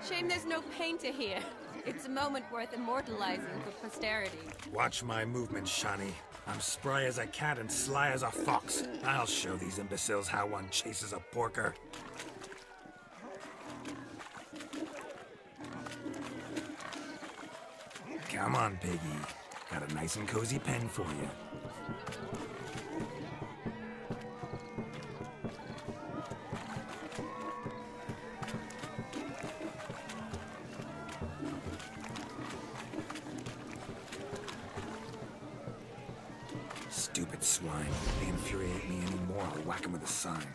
Shame there's no painter here. It's a moment worth immortalizing for posterity. Watch my movements, Shawnee. I'm spry as a cat and sly as a fox. I'll show these imbeciles how one chases a porker. Come on, piggy. Got a nice and cozy pen for you. Stupid swine. They infuriate me anymore. I'll whack him with a sign.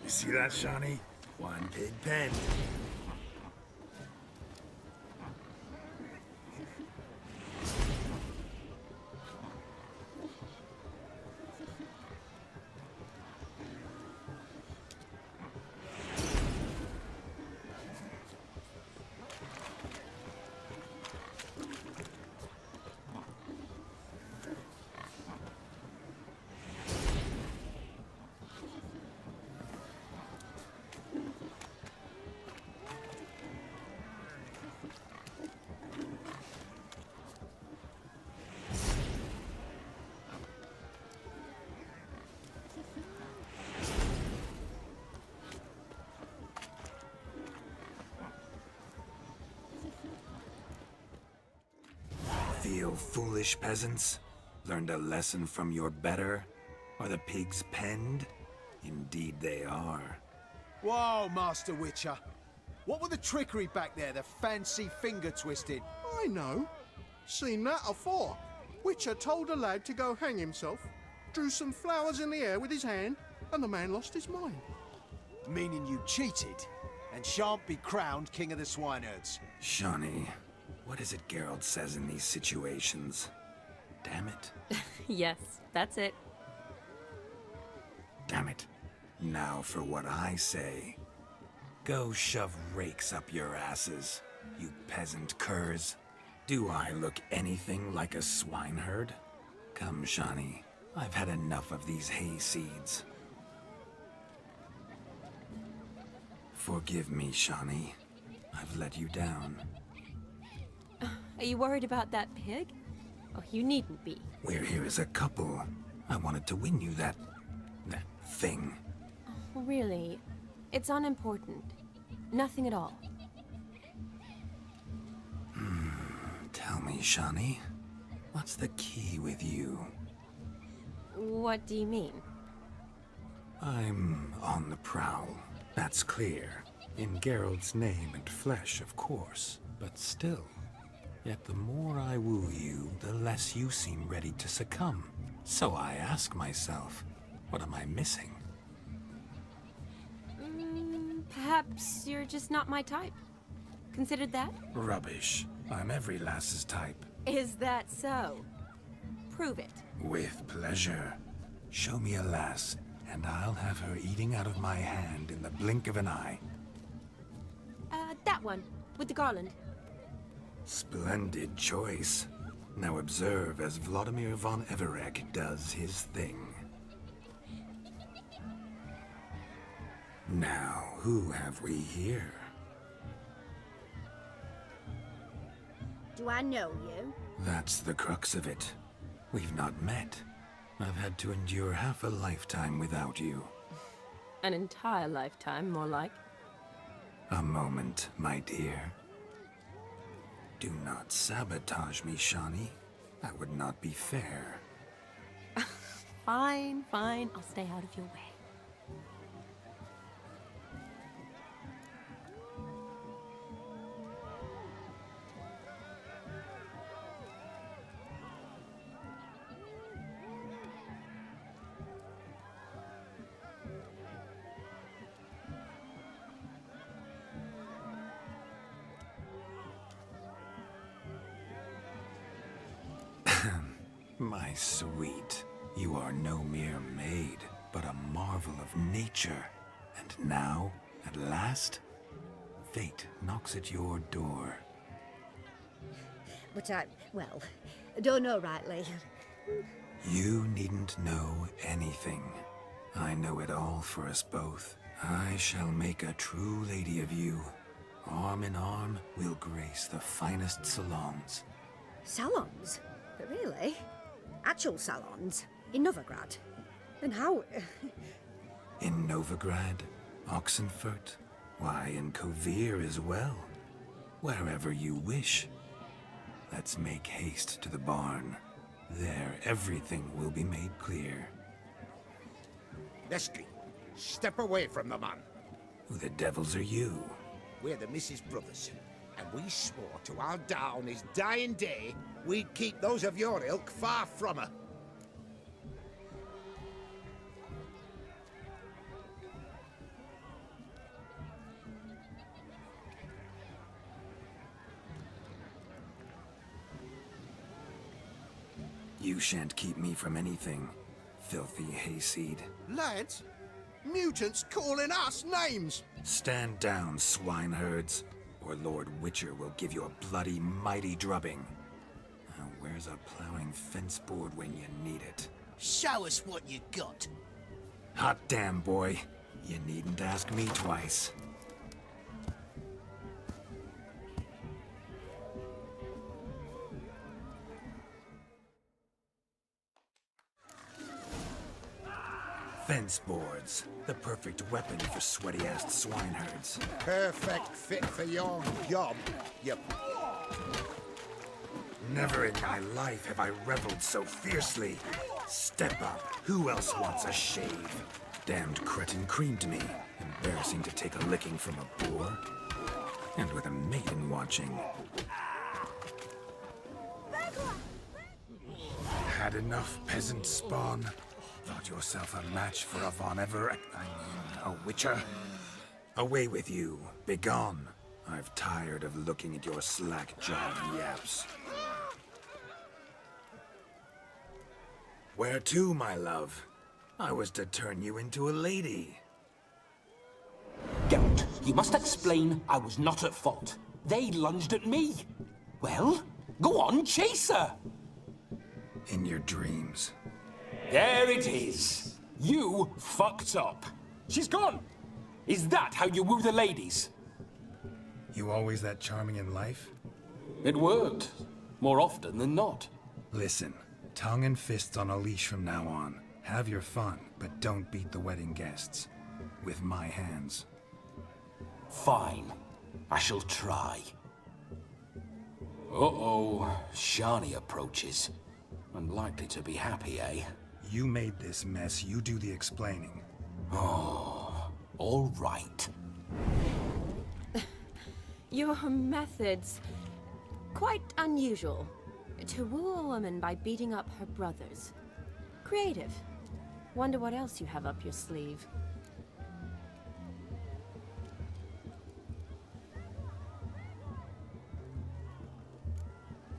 You see that, Shawnee? One pig pen. Feel foolish, peasants? Learned a lesson from your better? Are the pigs penned? Indeed they are. Whoa, Master Witcher. What were the trickery back there, the fancy finger twisting? I know. Seen that afore. Witcher told a lad to go hang himself, drew some flowers in the air with his hand, and the man lost his mind. Meaning you cheated, and shan't be crowned King of the Swineherds. Shawnee, what is it Geralt says in these situations? Damn it. Yes, that's it. Damn it. Now for what I say. Go shove rakes up your asses, you peasant curs. Do I look anything like a swineherd? Come, Shawnee. I've had enough of these hay seeds. Forgive me, Shawnee. I've let you down. Are you worried about that pig? Oh, you needn't be. We're here as a couple. I wanted to win you that thing. Oh, really? It's unimportant. Nothing at all. Tell me, Shawnee, what's the key with you? What do you mean? I'm on the prowl. That's clear. In Geralt's name and flesh, of course. But still. Yet the more I woo you, the less you seem ready to succumb. So I ask myself, what am I missing? Perhaps you're just not my type. Considered that? Rubbish. I'm every lass's type. Is that so? Prove it. With pleasure. Show me a lass, and I'll have her eating out of my hand in the blink of an eye. That one, with the garland. Splendid choice. Now observe as Vladimir von Everek does his thing. Now, who have we here? Do I know you? That's the crux of it. We've not met. I've had to endure half a lifetime without you. An entire lifetime, more like. A moment, my dear. Do not sabotage me, Shawnee. That would not be fair. Fine, fine. I'll stay out of your way. My sweet, you are no mere maid, but a marvel of nature. And now, at last, fate knocks at your door. But well, I don't know rightly. You needn't know anything. I know it all for us both. I shall make a true lady of you. Arm in arm, we'll grace the finest salons. Salons? But really? Actual salons? In Novigrad? And how... In Novigrad, Oxenfurt, why, in Kovir as well. Wherever you wish. Let's make haste to the barn. There, everything will be made clear. Leslie, step away from the man. Who the devils are you? We're the Mrs. Brothers, and we swore to our down his dying day we'd keep those of your ilk far from her. You shan't keep me from anything, filthy hayseed. Lads, mutants calling us names! Stand down, swineherds, or Lord Witcher will give you a bloody mighty drubbing. Now, where's a plowing fence board when you need it? Show us what you got. Hot damn, boy. You needn't ask me twice. Fence boards, the perfect weapon for sweaty-assed swineherds. Perfect fit for your job, you... Never in my life have I reveled so fiercely. Step up. Who else wants a shave? Damned cretin creamed me. Embarrassing to take a licking from a boor. And with a maiden watching. Had enough, peasant spawn? Thought yourself a match for a Von Everett? I mean, a Witcher? Away with you. Begone. I've tired of looking at your slack-jawed yaps. Where to, my love? I was to turn you into a lady. Geralt, you must explain I was not at fault. They lunged at me. Well, go on, chase her. In your dreams. There it is. You fucked up. She's gone. Is that how you woo the ladies? You always that charming in life? It worked. More often than not. Listen, tongue and fists on a leash from now on. Have your fun, but don't beat the wedding guests. With my hands. Fine. I shall try. Uh-oh. Shani approaches. Unlikely to be happy, eh? You made this mess, you do the explaining. Oh, all right. Your methods... quite unusual. To woo a woman by beating up her brothers. Creative. Wonder what else you have up your sleeve.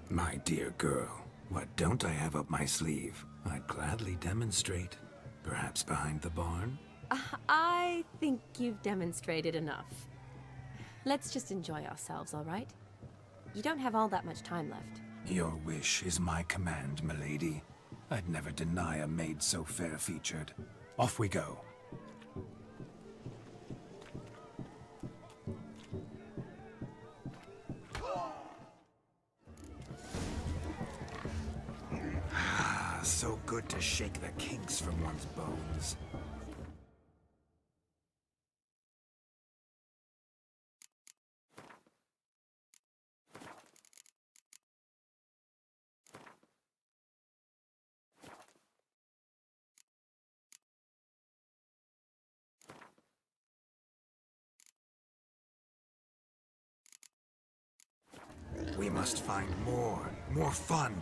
My dear girl, what don't I have up my sleeve? I'd gladly demonstrate. Perhaps behind the barn? I think you've demonstrated enough. Let's just enjoy ourselves, all right? You don't have all that much time left. Your wish is my command, milady. I'd never deny a maid so fair-featured. Off we go. So good to shake the kinks from one's bones. We must find more fun.